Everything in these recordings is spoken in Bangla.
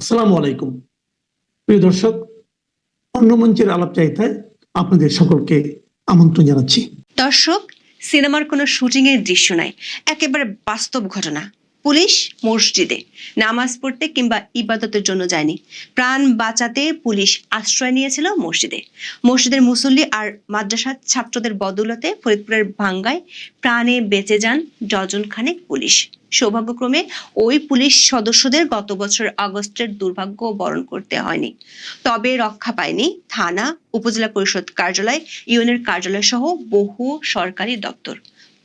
আসসালামু আলাইকুম প্রিয় দর্শক, অন্য মঞ্চের আলাপচারিতায় আপনাদের সকলকে আমন্ত্রণ জানাচ্ছি। দর্শক, সিনেমার কোনো শুটিং এর দৃশ্য নাই, একেবারে বাস্তব ঘটনা। পুলিশ মসজিদে নামাজ পড়তে কিংবা ইবাদতের জন্য যায়নি, প্রাণ বাঁচাতে পুলিশ আশ্রয় নিয়েছিল মসজিদে। মসজিদের মুসল্লি আর মাদ্রাসার ছাত্রদের বদৌলতে ফরিদপুরের ভাঙ্গায় প্রাণে বেঁচে যান ডজন খানেক পুলিশ। সৌভাগ্যক্রমে ওই পুলিশ সদস্যদের গত বছর আগস্টের দুর্ভাগ্য বরণ করতে হয়নি। তবে রক্ষা পায়নি থানা, উপজেলা পরিষদ কার্যালয়, ইউনিয়নের কার্যালয় সহ বহু সরকারি দপ্তর।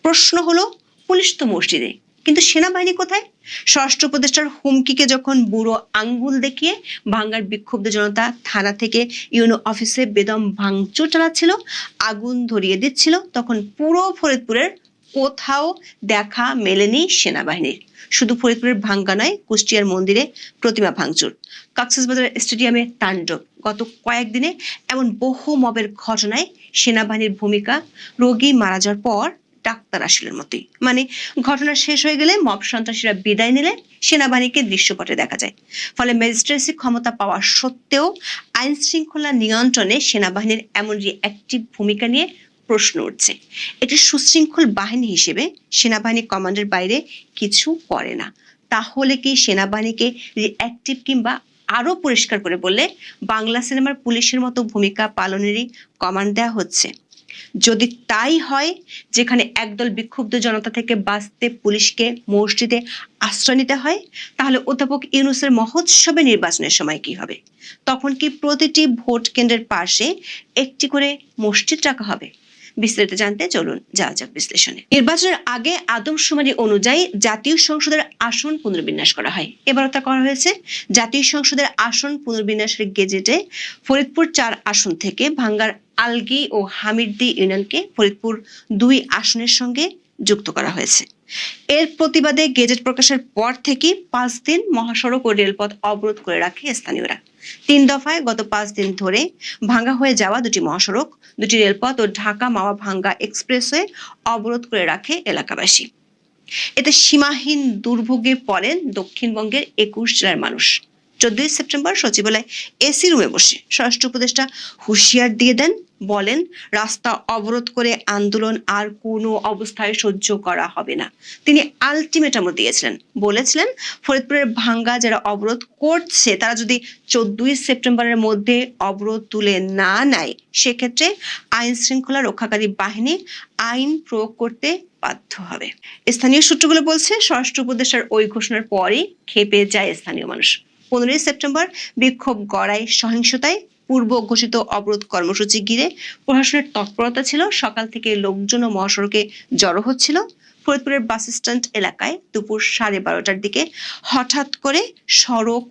প্রশ্ন হলো, পুলিশ তো মসজিদে, কিন্তু সেনাবাহিনী কোথায়? স্বরাষ্ট্র উপদেষ্টার হুমকিকে যখন বুড়ো আঙ্গুল দেখিয়ে ভাঙ্গার বিক্ষুব্ধ জনতা থানা থেকে ইউনো অফিসে বেদম ভাঙচুর চালাচ্ছিল, আগুন ধরিয়ে দিচ্ছিল, তখন পুরো ফরিদপুরের কোথাও দেখা মেলেনি সেনাবাহিনীর। শুধু ফরিদপুরের ভাঙ্গা নয়, কুষ্টিয়ার মন্দিরে প্রতিমা ভাঙচুর, কক্সবাজার স্টেডিয়ামে তাণ্ডব। গত কয়েকদিনে এমন বহু মবের ঘটনায় সেনাবাহিনীর ভূমিকা রোগী মারা যাওয়ার পর ডাক্তার আসলের মতোই। মানে ঘটনা শেষ হয়ে গেলে মব সন্ত্রাসীরা বিদায় নিলে সেনাবাহিনীকে দৃশ্যপটে দেখা যায়। ফলে ম্যাজিস্ট্রেসি ক্ষমতা পাওয়া সত্ত্বেও আইন শৃঙ্খলা নিয়ন্ত্রণে সেনাবাহিনীর এমন রিঅ্যাক্টিভ ভূমিকা নিয়ে প্রশ্ন উঠছে। এটি সুশৃঙ্খল বাহিনী হিসেবে সেনাবাহিনী কমান্ডের বাইরে কিছু করে না। তাহলে কি সেনাবাহিনীকে রিঅ্যাক্টিভ কিংবা আরো পরিষ্কার করে বললে বাংলা সিনেমার পুলিশের মতো ভূমিকা পালনেরই কমান্ড দেওয়া হচ্ছে? যদি তাই হয়, যেখানে একদল বিক্ষুব্ধ জনতা থেকে বাঁচতে পুলিশকে মসজিদে আশ্রয় নিতে হয়, তাহলে অধ্যাপক ইউনূসের মহোৎসবে নির্বাচনের সময় কি হবে? তখন কি প্রতিটি ভোট কেন্দ্রের পাশে একটি করে মসজিদ রাখা হবে? বিস্তারিত জানতে চলুন যাওয়া যাক বিশ্লেষণে। নির্বাচনের আগে আদমশুমারি অনুযায়ী জাতীয় সংসদের আসন পুনর্বিন্যাস করা হয়। এবারও তা করা হয়েছে। জাতীয় সংসদের আসন পুনর্বিন্যাসের গেজেটে ফরিদপুর 4 আসন থেকে ভাঙ্গার আলগী ও হামিরদী ইউনিয়নকে ফরিদপুর 2 আসনের সঙ্গে যুক্ত করা হয়েছে। এর প্রতিবাদে গেজেট প্রকাশের পর থেকে 5 দিন মহাসড়ক ও রেলপথ অবরোধ করে রাখে স্থানীয়রা। 3 দফায় গত 5 দিন ধরে ভাঙ্গা হয়ে যাওয়া 2টি মহাসড়ক, 2টি রেলপথ ও ঢাকা মাওয়া ভাঙ্গা এক্সপ্রেসওয়ে অবরোধ করে রাখে এলাকাবাসী। এতে সীমাহীন দুর্ভোগে পড়েন দক্ষিণবঙ্গের 21 জেলার মানুষ। 14 সেপ্টেম্বর সচিবালয় এসি রুমে বসে স্বরাষ্ট্র উপদেষ্টা হুঁশিয়ার দিয়ে দেন, বলেন রাস্তা অবরোধ করে আন্দোলন আর কোনো অবস্থায় সহ্য করা হবে না। তিনি আলটিমেটামও দিয়েছিলেন, বলেছিলেন ফরিদপুরের ভাঙ্গা যারা অবরোধ করছে তারা যদি 14 সেপ্টেম্বরের মধ্যে অবরোধ তুলে না নেয়, সেক্ষেত্রে আইন শৃঙ্খলা রক্ষাকারী বাহিনী আইন প্রয়োগ করতে বাধ্য হবে। স্থানীয় সূত্রগুলো বলছে, স্বরাষ্ট্র উপদেষ্টার ওই ঘোষণার পরই ক্ষেপে যায় স্থানীয় মানুষ। 15 সেপ্টেম্বর বিক্ষোভ গড়ায় সহিংসতায়। পূর্ব ঘোষিত অবরোধ কর্মসূচি ঘিরে প্রশাসনের তৎপরতা ছিল। সকাল থেকে লোকজন মহাসড়কে জড়ো হচ্ছিল। ফরিদপুরের বাস স্ট্যান্ড এলাকায় দুপুর 12:30টার দিকে হঠাৎ করে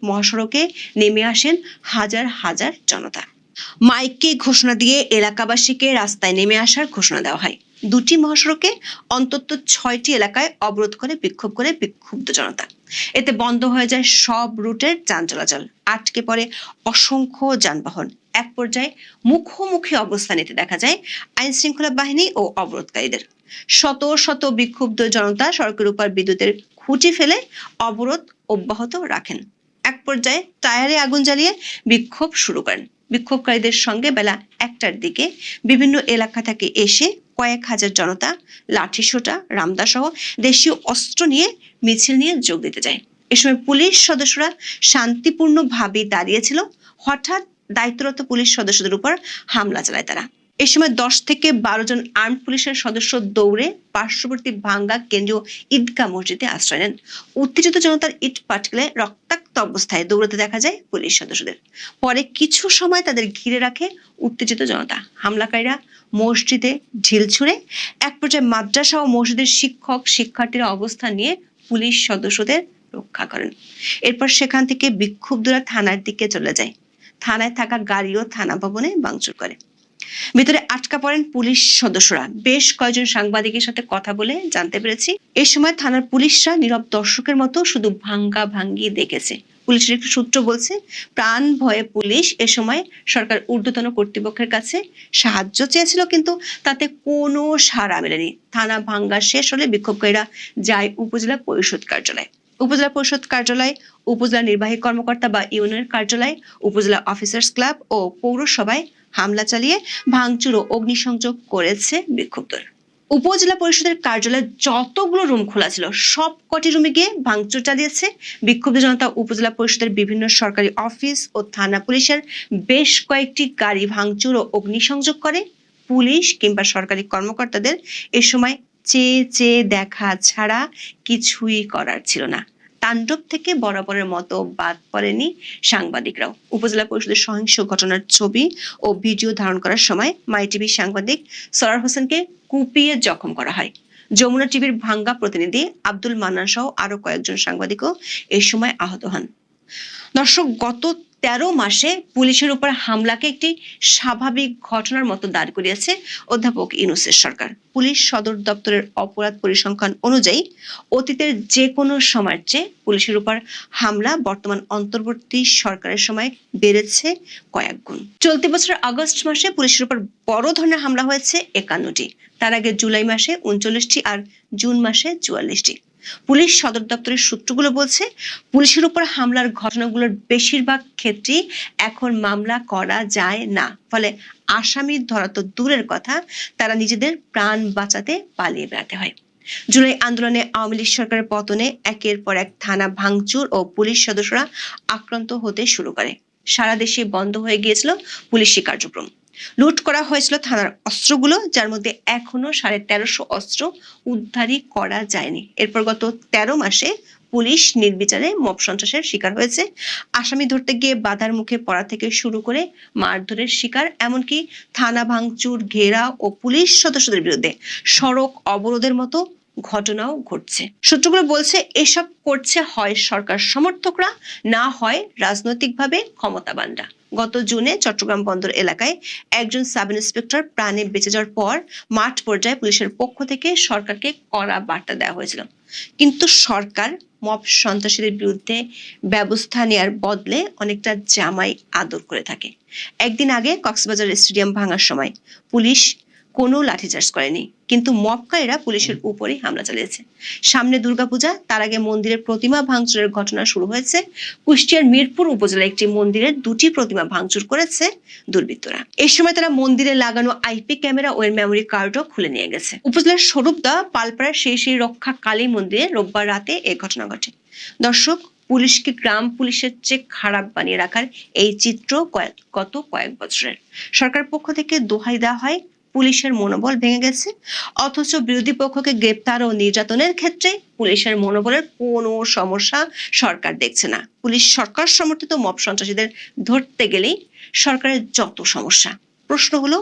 মহাসড়কে নেমে আসেন হাজার হাজার জনতা। মাইকে ঘোষণা দিয়ে এলাকাবাসীকে রাস্তায় নেমে আসার ঘোষণা দেওয়া হয়। 2টি মহাসড়কে অন্তত 6টি এলাকায় অবরোধ করে বিক্ষোভ করে বিক্ষুব্ধ জনতা। এতে বন্ধ হয়ে যায় সব রুটের যান চলাচল, আটকে পড়ে অসংখ্য যানবাহন। এক পর্যায়ে মুখোমুখি অবস্থান নিতে দেখা যায় আইন শৃঙ্খলা বাহিনী ও অবরোধকারীদের। শত শত বিক্ষুব্ধ জনতা সড়কের উপর বিদ্যুতের খুঁটি ফেলে অবরোধ অব্যাহত রাখেন। এক পর্যায়ে টায়ারে আগুন জ্বালিয়ে বিক্ষোভ শুরু করেন। বিক্ষোভকারীদের সঙ্গে বেলা 1টার দিকে বিভিন্ন এলাকা থেকে এসে কয়েক হাজার জনতা লাঠিসোঁটা, রামদা সহ দেশীয় অস্ত্র নিয়ে মিছিল নিয়ে যোগ দিতে যায়। এ সময় পুলিশ সদস্যরা শান্তিপূর্ণভাবে দাঁড়িয়েছিল। হঠাৎ দায়িত্বরত পুলিশ সদস্যদের উপর হামলা চালায় তারা। এ সময় 10 থেকে 12 জন আর্মড পুলিশের সদস্য দৌড়ে পার্শ্ববর্তী ভাঙ্গা কেন্দ্রীয় ঈদগাহ মসজিদে আশ্রয় নেন। উত্তেজিত জনতার ইট পাটকেলে রক্তাক্ত অবস্থায় দৌড়াতে দেখা যায় পুলিশ সদস্যদের। পরে কিছু সময় তাদের ঘিরে রাখে উত্তেজিত জনতা। হামলাকারীরা মসজিদে ঢিল ছুঁড়ে। এক পর্যায়ে মাদ্রাসা ও মসজিদের শিক্ষক শিক্ষার্থীরা অবস্থান নিয়ে পুলিশ সদস্যদের রক্ষা করেন। এরপর সেখান থেকে বিক্ষুব্ধরা থানার দিকে চলে যায়। থানায় থাকা গাড়িও থানা ভবনে ভাঙচুর করে। ভিতরে আটকা পড়েন পুলিশ সদস্যরা। বেশ কয়েকজন সাংবাদিকের সাথে কথা বলে জানতে পেরেছি, এ সময় থানার পুলিশরা নীরব দর্শকের মতো শুধু ভাঙ্গা ভাঙ্গি দেখেছে। পুলিশের একটি সূত্র বলছে, প্রাণ ভয়ে পুলিশ এ সময় সরকার ঊর্ধ্বতন কর্তৃপক্ষের কাছে সাহায্য চেয়েছিল, কিন্তু তাতে কোনো সাড়া মেলেনি। থানা ভাঙ্গা শেষ হলে বিক্ষোভকারীরা যায় উপজেলা পরিষদ কার্যালয়ে। উপজেলা পরিষদ কার্যালয়, উপজেলা নির্বাহী কর্মকর্তা বা ইউনিয়ন কার্যালয়, উপজেলা অফিসার্স ক্লাব ও পৌরসভায় হামলা চালিয়ে ভাঙচুর ও অগ্নিসংযোগ করেছে বিক্ষুব্ধরা। উপজেলা পরিষদের কার্যালয়ে যতগুলো রুম খোলা ছিল সব কটি রুমে গিয়ে ভাঙচুর চালিয়েছে বিক্ষুব্ধ জনতা। উপজেলা পরিষদের বিভিন্ন সরকারি অফিস ও থানা পুলিশের বেশ কয়েকটি গাড়ি ভাঙচুর ও অগ্নিসংযোগ করে। পুলিশ কিংবা সরকারি কর্মকর্তাদের এ সময় চেয়ে চেয়ে দেখা ছাড়া কিছুই করার ছিল না। তাণ্ডব থেকে বরাবরের মতো বাদ পড়েনি সাংবাদিকরাও। উপজেলা পরিষদের সহিংস ঘটনার ছবি ও ভিডিও ধারণ করার সময় মাই টিভির সাংবাদিক সরার হোসেনকে কুপিয়ে জখম করা হয়। যমুনা টিভির ভাঙ্গা প্রতিনিধি আব্দুল মান্নান সহ আরো কয়েকজন সাংবাদিকও এই সময় আহত হন। দর্শক, গত 13 মাসে পুলিশের উপর হামলাকে একটি স্বাভাবিক ঘটনার মতো দাঁড় করিয়েছে অধ্যাপক ইউনূসের সরকার। পুলিশ সদর দপ্তরের অপরাধ পরিসংখ্যান অনুযায়ী অতীতের যে কোনো সময়ের চেয়ে পুলিশের উপর হামলা বর্তমান অন্তর্বর্তী সরকারের সময় বেড়েছে কয়েক গুণ। চলতি বছরের আগস্ট মাসে পুলিশের উপর বড় ধরনের হামলা হয়েছে 51টি, তার আগে জুলাই মাসে 39টি আর জুন মাসে 44টি। পুলিশ সদর দপ্তরের সূত্রগুলো বলছে, পুলিশের উপর হামলার ঘটনাগুলোর বেশিরভাগ ক্ষেত্রেই এখন মামলা করা যায় না, ফলে আসামি ধরা তো দূরের কথা, তারা নিজেদের প্রাণ বাঁচাতে পালিয়ে বেড়াতে হয়। জুলাই আন্দোলনে আওয়ামী লীগ সরকারের পতনে একের পর এক থানা ভাঙচুর ও পুলিশ সদস্যরা আক্রান্ত হতে শুরু করে। সারা দেশে বন্ধ হয়ে গিয়েছিল পুলিশি কার্যক্রম। লুট করা হয়েছিল থানার অস্ত্রগুলো, যার মধ্যে এখনো 1350 অস্ত্র উদ্ধারই করা যায়নি। এরপর গত 13 মাসে পুলিশ নির্বিচারে মব সন্ত্রাসের শিকার হয়েছে। আসামি ধরতে গিয়ে বাধার মুখে পড়া থেকে শুরু করে মারধরের শিকার, এমনকি থানা ভাঙচুর, ঘেরা ও পুলিশ সদস্যদের বিরুদ্ধে সড়ক অবরোধের মতো ঘটনাও ঘটছে। সূত্রগুলো বলছে, এসব করছে হয় সরকার সমর্থকরা, না হয় রাজনৈতিকভাবে ক্ষমতাবানরা। গত জুনে চট্টগ্রাম বন্দর এলাকায় একজন সাব ইন্সপেক্টর প্রাণে বেঁচে যাওয়ার পর মাঠ পর্যায়ে পুলিশের পক্ষ থেকে সরকারকে কড়া বার্তা দেওয়া হয়েছিল, কিন্তু সরকার মব সন্ত্রাসীদের বিরুদ্ধে ব্যবস্থা নেয়ার বদলে অনেকটা জামাই আদর করে থাকে। একদিন আগে কক্সবাজার স্টেডিয়াম ভাঙার সময় পুলিশ কোনো লাঠিচার্জ করেনি, কিন্তু মবকারীরা পুলিশের উপরেই হামলা চালিয়েছে। সামনে দুর্গাপূজা, তার আগে মন্দিরের প্রতিমা ভাঙচুরের ঘটনা শুরু হয়েছে। কুষ্টিয়ার মিরপুর উপজেলায় একটি মন্দিরের 2টি প্রতিমা ভাঙচুর করেছে দুর্বৃত্তরা। এই সময় তারা মন্দিরে লাগানো আইপি ক্যামেরা ও মেমোরি কার্ডও খুলে নিয়ে গেছে। উপজেলার স্বরূপদা পালপাড়ার সেই রক্ষা কালী মন্দিরে রোববার রাতে এই ঘটনা ঘটে। দর্শক, পুলিশকে গ্রাম পুলিশের চেয়ে খারাপ বানিয়ে রাখার এই চিত্র গত কয়েক বছরের। সরকার পক্ষ থেকে দোহাই দেওয়া হয় পুলিশের মনোবল ভেঙে গেছে, অথচ বিরোধী পক্ষকে গ্রেপ্তার ও নির্যাতনের ক্ষেত্রে পুলিশের মনোবলের কোনো সমস্যা সরকার দেখছে না। পুলিশ সরকার সমর্থিত মব সন্ত্রাসীদের ধরতে গেলেই সরকারের যত সমস্যা। প্রশ্ন হলো,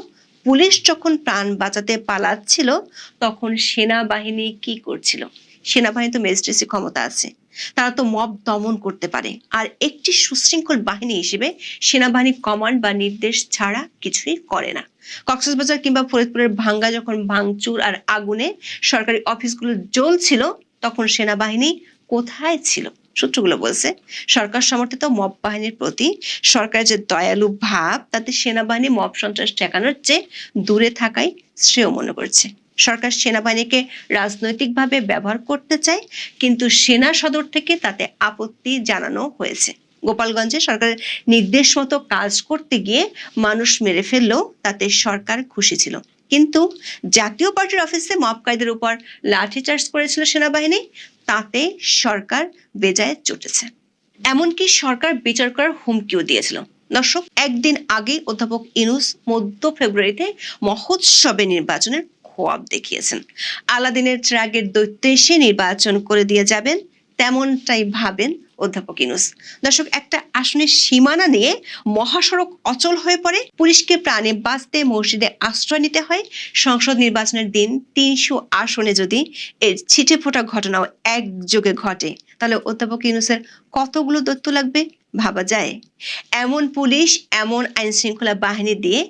পুলিশ যখন প্রাণ বাঁচাতে পালাচ্ছিল তখন সেনাবাহিনী কি করছিল? সেনাবাহিনী তো ম্যাজিস্ট্রেসি ক্ষমতা আছে, তারা তো মব দমন করতে পারে। আর একটি সুশৃঙ্খল বাহিনী হিসেবে সেনাবাহিনী কমান্ড বা নির্দেশ ছাড়া কিছুই করে না। কক্সবাজার কিংবা ফরিদপুরের ভাঙ্গা যখন ভাঙচুর আর আগুনে সরকারি অফিসগুলো জ্বলছিল, তখন সেনাবাহিনী কোথায় ছিল? সূত্রগুলো বলছে, সরকার সমর্থিত মব বাহিনীর প্রতি সরকারের যে দয়ালু ভাব, তাতে সেনাবাহিনী মব সন্ত্রাস ঠেকানোর চেয়ে দূরে থাকাই শ্রেয় মনে করছে। সরকার সেনাবাহিনীকে রাজনৈতিকভাবে ব্যবহার করতে চায়, কিন্তু সেনা সদর থেকে তাতে আপত্তি জানানো হয়েছে। গোপালগঞ্জে সরকারের নির্দেশ মতো কাজ করতে গিয়ে মানুষ মেরে ফেললেও তাতে সরকার খুশি ছিল, কিন্তু জাতীয় পার্টির অফিসে মবকারীদের উপর লাঠিচার্জ করেছিল সেনাবাহিনী, তাতে সরকার বেজায় চটেছে। এমনকি সরকার বিচার করার হুমকিও দিয়েছিল। দর্শক, একদিন আগে অধ্যাপক ইউনূস মধ্য ফেব্রুয়ারিতে মহোৎসবে নির্বাচনের খোয়াব দেখিয়েছেন। আলাদিনের ত্রাগের দৈত্য এসে নির্বাচন করে দিয়ে যাবেন, তেমনটাই ভাবেন অধ্যাপক ইউনূস। দর্শক, একটা আসনের সীমানা নিয়ে মহাসড়ক অচল হয়ে পড়ে, পুলিশকে প্রাণে বাঁচতে মসজিদে আশ্রয় নিতে হয়। সংসদ নির্বাচনের দিন 300 আসনে যদি এর ছিটে ফোটা ঘটনাও একযোগে ঘটে, তাহলে অধ্যাপক ইউনূসের কতগুলো দৈত্য লাগবে ভাবা যায়? এমন পুলিশ, এমন আইন শৃঙ্খলা বাহিনী দিয়ে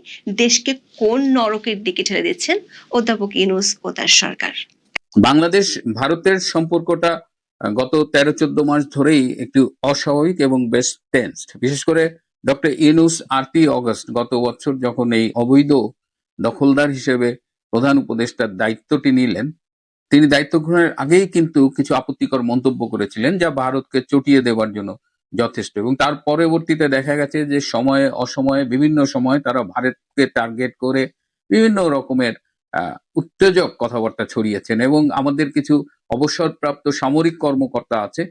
দেশকে কোন নরকের দিকে ঠেলে দিচ্ছেন অধ্যাপক ইউনূস ও তার সরকার। বাংলাদেশ ভারতের সম্পর্কটা গত 13-14 মাস ধরেই একটু অস্বাভাবিক এবং বেশ টেন্সড। বিশেষ করে ডক্টর ইউনূস 8ই অগস্ট গত বছর যখন এই অবৈধ দখলদার হিসেবে প্রধান উপদেষ্টার দায়িত্বটি নিলেন, তিনি দায়িত্ব গ্রহণের আগেই কিন্তু কিছু আপত্তিকর মন্তব্য করেছিলেন, যা ভারতকে চটিয়ে দেওয়ার জন্য যথেষ্ট। এবং তার পরবর্তীতে দেখা গেছে যে সময়ে অসময়ে বিভিন্ন সময় তারা ভারতকে টার্গেট করে বিভিন্ন রকমের উত্তেজক কথাবার্তা ছড়িয়েছেন। এবং আমাদের কিছু অবসরপ্রাপ্ত সামরিক কর্মকর্তা আছে,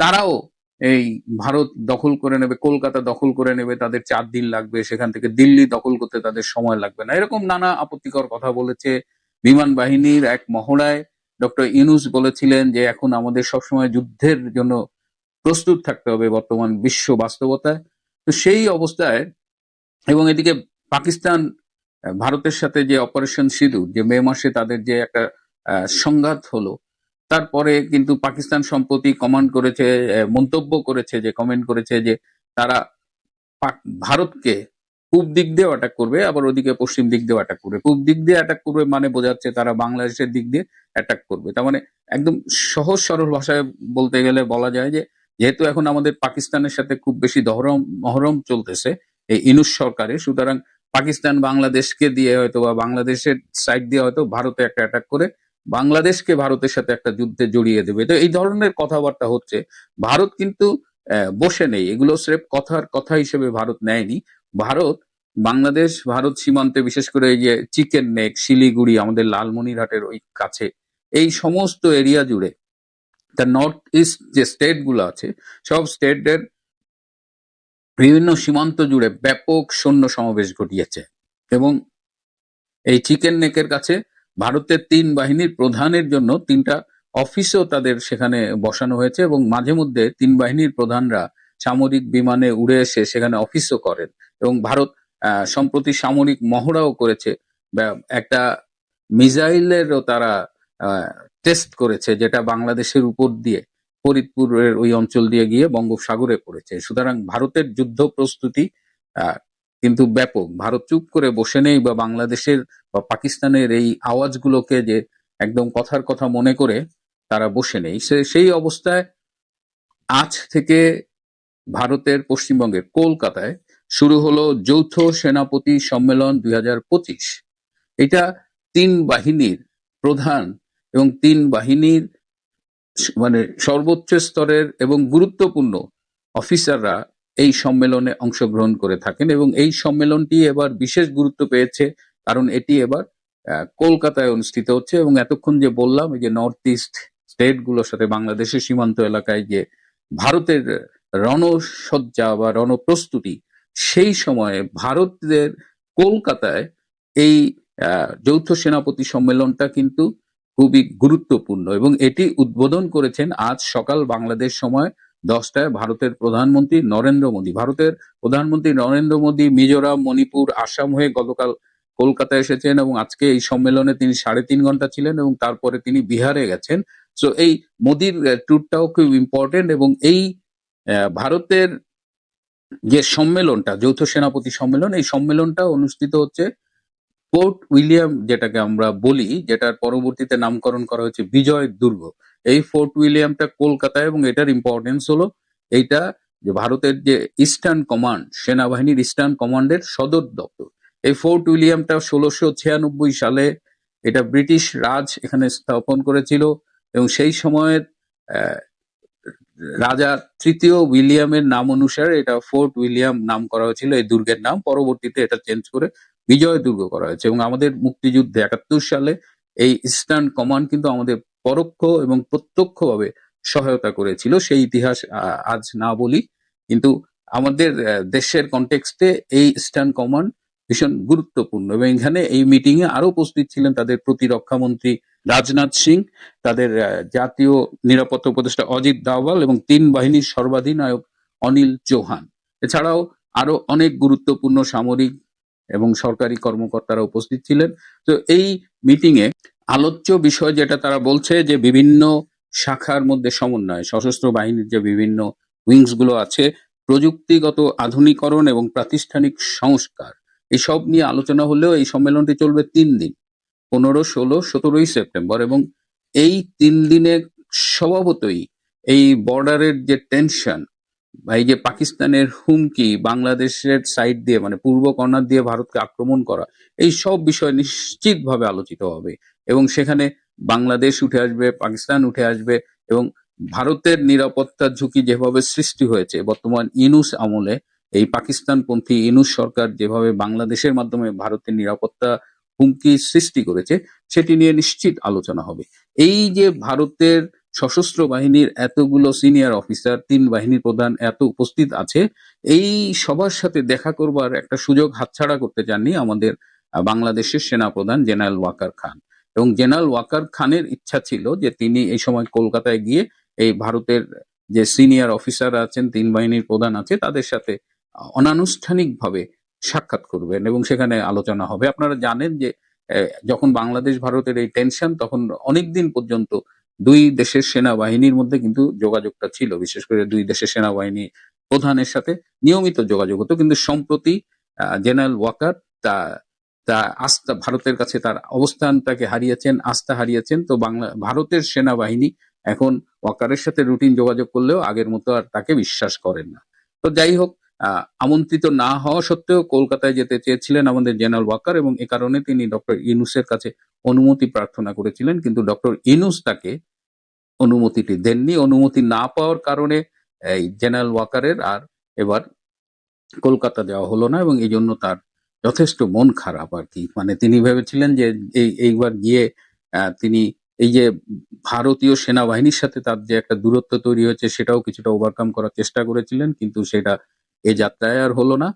তারাও এই ভারত দখল করে নেবে, কলকাতা দখল করে নেবে, তাদের 4 দিন লাগবে, সেখান থেকে দিল্লি দখল করতে তাদের সময় লাগবে না, এরকম নানা আপত্তিকর কথা বলেছে। বিমান বাহিনীর এক মহড়ায় ডক্টর ইউনূস বলেছিলেন যে এখন আমাদের সবসময় যুদ্ধের জন্য প্রস্তুত থাকতে হবে বর্তমান বিশ্ব বাস্তবতায়। তো সেই অবস্থায়, এবং এদিকে পাকিস্তান ভারতের সাথে যে অপারেশন সিঁদুর, যে মে মাসে তাদের যে একটা সংঘাত হলো, তারপরে কিন্তু পাকিস্তান সম্প্রতি কমেন্ট করেছে যে তারা ভারতকে পূব দিক দিয়ে অ্যাটাক করবে, আবার ওদিকে পশ্চিম দিক দিয়ে অ্যাটাক করবে। পূব দিক দিয়ে অ্যাটাক করবে মানে বোঝাচ্ছে তারা বাংলাদেশের দিক দিয়ে অ্যাটাক করবে। তার মানে একদম সহজ সরল ভাষায় বলতে গেলে বলা যায় যে যেহেতু এখন আমাদের পাকিস্তানের সাথে খুব বেশি মহরম চলতেছে এই ইউনূস সরকারের, সুতরাং পাকিস্তান বাংলাদেশকে দিয়ে হয়তো বা বাংলাদেশের সাইড দিয়ে হয়তো ভারতে একটা অ্যাটাক করে বাংলাদেশকে ভারতের সাথে একটা যুদ্ধে জড়িয়ে দেবে। তো এই ধরনের কথাবার্তা হচ্ছে। ভারত কিন্তু বসে নেই, এগুলো স্রেফ কথার কথা হিসেবে ভারত নেয়নি। ভারত ভারত সীমান্তে, বিশেষ করে এই যে চিকেন নেক, শিলিগুড়ি, আমাদের লালমনিরহাটের ওই কাছে, এই সমস্ত এরিয়া জুড়ে তার নর্থ ইস্ট যে স্টেট গুলো আছে, সব স্টেটের বিভিন্ন সীমান্ত জুড়ে ব্যাপক সৈন্য সমাবেশ ঘটিয়েছে। এবং এই চিকেন নেকের কাছে ভারতের 3 বাহিনীর প্রধানের জন্য 3টা অফিসও তাদের সেখানে বসানো হয়েছে, এবং মাঝে মধ্যে 3 বাহিনীর প্রধানরা সামরিক বিমানে উড়ে এসে সেখানে অফিসও করেন। এবং ভারত সম্প্রতি সামরিক মহড়াও করেছে, একটা মিসাইলেরও তারা টেস্ট করেছে, যেটা বাংলাদেশের উপর দিয়ে ফরিদপুরের ওই অঞ্চল দিয়ে গিয়ে বঙ্গোপসাগরে পড়েছে। সুতরাং ভারতের যুদ্ধ প্রস্তুতি কিন্তু ব্যাপক। ভারত চুপ করে বসে নেই, বা বাংলাদেশের বা পাকিস্তানের এই আওয়াজগুলোকে যে একদম কথার কথা মনে করে তারা বসে নেই। সেই অবস্থায় আজ থেকে ভারতের পশ্চিমবঙ্গের কলকাতায় শুরু হলো যৌথ সেনাপতি সম্মেলন 2025। এটা 3 বাহিনীর প্রধান এবং 3 বাহিনীর মানে সর্বোচ্চ স্তরের এবং গুরুত্বপূর্ণ অফিসাররা এই সম্মেলনে অংশগ্রহণ করে থাকেন। এবং এই সম্মেলনটি এবার বিশেষ গুরুত্ব পেয়েছে, কারণ এটি এবার কলকাতায় অনুষ্ঠিত হচ্ছে। এবং এতক্ষণ যে বললাম, এই যে নর্থ ইস্ট স্টেট গুলোর সাথে বাংলাদেশের সীমান্ত এলাকায় যে ভারতের রণসজ্জা বা রণপ্রস্তুতি, সেই সময়ে ভারতের কলকাতায় এই যৌথ সেনাপতি সম্মেলনটা কিন্তু খুবই গুরুত্বপূর্ণ। এবং এটি উদ্বোধন করেছেন আজ সকাল বাংলাদেশ সময় 10টায় ভারতের প্রধানমন্ত্রী নরেন্দ্র মোদী। ভারতের প্রধানমন্ত্রী নরেন্দ্র মোদী মিজোরাম, মণিপুর, আসাম হয়ে গতকাল কলকাতায় এসেছেন, এবং আজকে এই সম্মেলনে তিনি 3.5 ঘন্টা ছিলেন, এবং তারপরে তিনি বিহারে গেছেন। সো এই মোদীর ট্যুরটাও খুব ইম্পর্টেন্ট। এবং এই ভারতের যে সম্মেলনটা, যৌথ সেনাপতি সম্মেলন, এই সম্মেলনটা অনুষ্ঠিত হচ্ছে ফোর্ট উইলিয়াম, যেটাকে আমরা বলি, যেটার পরবর্তীতে নামকরণ করা হয়েছে বিজয় দুর্গ। এই ফোর্ট উইলিয়ামটা কলকাতায়, এবং এটার ইম্পর্টেন্স হলো এইটা যে ভারতের যে ইস্টার্ন কমান্ড, সেনাবাহিনীর ইস্টার্ন কমান্ডের সদর দপ্তর। এই ফোর্ট উইলিয়ামটা 1696 সালে এটা ব্রিটিশ রাজ এখানে স্থাপন করেছিল, এবং সেই সময়ের রাজা 3য় উইলিয়ামের নাম অনুসারে এটা ফোর্ট উইলিয়াম নাম করা হয়েছিল এই দুর্গের নাম। পরবর্তীতে এটা চেঞ্জ করে বিজয় দুর্গ করা হয়েছে। এবং আমাদের মুক্তিযুদ্ধে 71 সালে এই ইস্টার্ন কমান্ড কিন্তু আমাদের পরোক্ষ এবং প্রত্যক্ষভাবে সহায়তা করেছিল। সেই ইতিহাস আজ না বলি, কিন্তু আমাদের দেশের কনটেক্সটে এই ইস্টার্ন কমান্ড ভীষণ গুরুত্বপূর্ণ। এবং এখানে এই মিটিং এ আরো উপস্থিত ছিলেন তাদের প্রতিরক্ষা মন্ত্রী রাজনাথ সিং, তাদের জাতীয় নিরাপত্তা উপদেষ্টা অজিত ডাওয়াল, এবং 3 বাহিনীর সর্বাধিনায়ক অনিল চৌহান। এছাড়াও আরো অনেক গুরুত্বপূর্ণ সামরিক এবং সরকারি কর্মকর্তারা উপস্থিত ছিলেন। তো এই মিটিং এ আলোচ্য বিষয় যেটা তারা বলছে যে বিভিন্ন শাখার মধ্যে সমন্বয়, সশস্ত্র বাহিনীর যে বিভিন্ন উইংস গুলো আছে, প্রযুক্তিগত আধুনিকরণ এবং প্রাতিষ্ঠানিক সংস্কার, এসব নিয়ে আলোচনা হলেও এই সম্মেলনটি চলবে 3 দিন, 15, 16, 17 সেপ্টেম্বর। এবং এই 3 দিনে স্বভাবতই এই বর্ডারের যে টেনশন, এই যে পাকিস্তানের হুমকি, বাংলাদেশের সাইড দিয়ে মানে পূর্ব কর্নার দিয়ে ভারতকে আক্রমণ করা, এই সব বিষয় নিশ্চিতভাবে আলোচিত হবে। এবং সেখানে বাংলাদেশ উঠে আসবে, পাকিস্তান উঠে আসবে এবং ভারতের নিরাপত্তার ঝুঁকি যেভাবে সৃষ্টি হয়েছে বর্তমান ইউনূস আমলে, এই পাকিস্তানপন্থী ইউনূস সরকার যেভাবে বাংলাদেশের মাধ্যমে ভারতের নিরাপত্তা হুমকি সৃষ্টি করেছে, সেটি নিয়ে নিশ্চিত আলোচনা হবে। এই যে ভারতের সশস্ত্র বাহিনীর এতগুলো সিনিয়র অফিসার, 3 বাহিনীর প্রধান এত উপস্থিত আছে, এই সবার সাথে দেখা করবার একটা সুযোগ হাতছাড়া করতে চাননি আমাদের বাংলাদেশের সেনাপ্রধান জেনারেল ওয়াকার খান। এবং জেনারেল ওয়াকার খানের ইচ্ছা ছিল যে তিনি এই সময় কলকাতায় গিয়ে এই ভারতের যে সিনিয়র অফিসার আছেন, 3 বাহিনীর প্রধান আছে, তাদের সাথে অনানুষ্ঠানিকভাবে সাক্ষাৎ করবেন এবং সেখানে আলোচনা হবে। আপনারা জানেন যে যখন বাংলাদেশ ভারতের এই টেনশন, তখন অনেকদিন পর্যন্ত দুই দেশের সেনাবাহিনীর মধ্যে কিন্তু যোগাযোগটা ছিল, বিশেষ করে দুই দেশের সেনাবাহিনী প্রধানের সাথে নিয়মিত যোগাযোগ হতো। কিন্তু সম্প্রতি জেনারেল ওয়াকার তা তা আস্থা, ভারতের কাছে তার অবস্থানটাকে হারিয়েছেন, আস্থা হারিয়েছেন। তো ভারতের সেনাবাহিনী এখন ওয়াকারের সাথে রুটিন যোগাযোগ করলেও আগের মতো আর তাকে বিশ্বাস করেন না। তো যাই হোক, আমন্ত্রিত না হওয়া সত্ত্বেও কলকাতায় যেতে চেয়েছিলেন আমাদের জেনারেল ওয়াকার, এবং এ কারণে তিনি ডক্টর ইউনূসের কাছে অনুমতি প্রার্থনা করেছিলেন, কিন্তু ডক্টর ইউনূস তাকে অনুমতিটি দেননি। অনুমতি না পাওয়ার কারণে এই জেনারেল ওয়াকারের আর এবার কলকাতা যাওয়া হলো না, এবং এই জন্য তার যথেষ্ট মন খারাপ আর কি। মানে তিনি ভেবেছিলেন যে এইবার গিয়ে তিনি এই যে ভারতীয় সেনাবাহিনীর সাথে তার যে একটা দূরত্ব তৈরি হয়েছে, সেটাও কিছুটা ওভারকাম করার চেষ্টা করেছিলেন, কিন্তু সেটা এ যাত্রায় আর হলো না।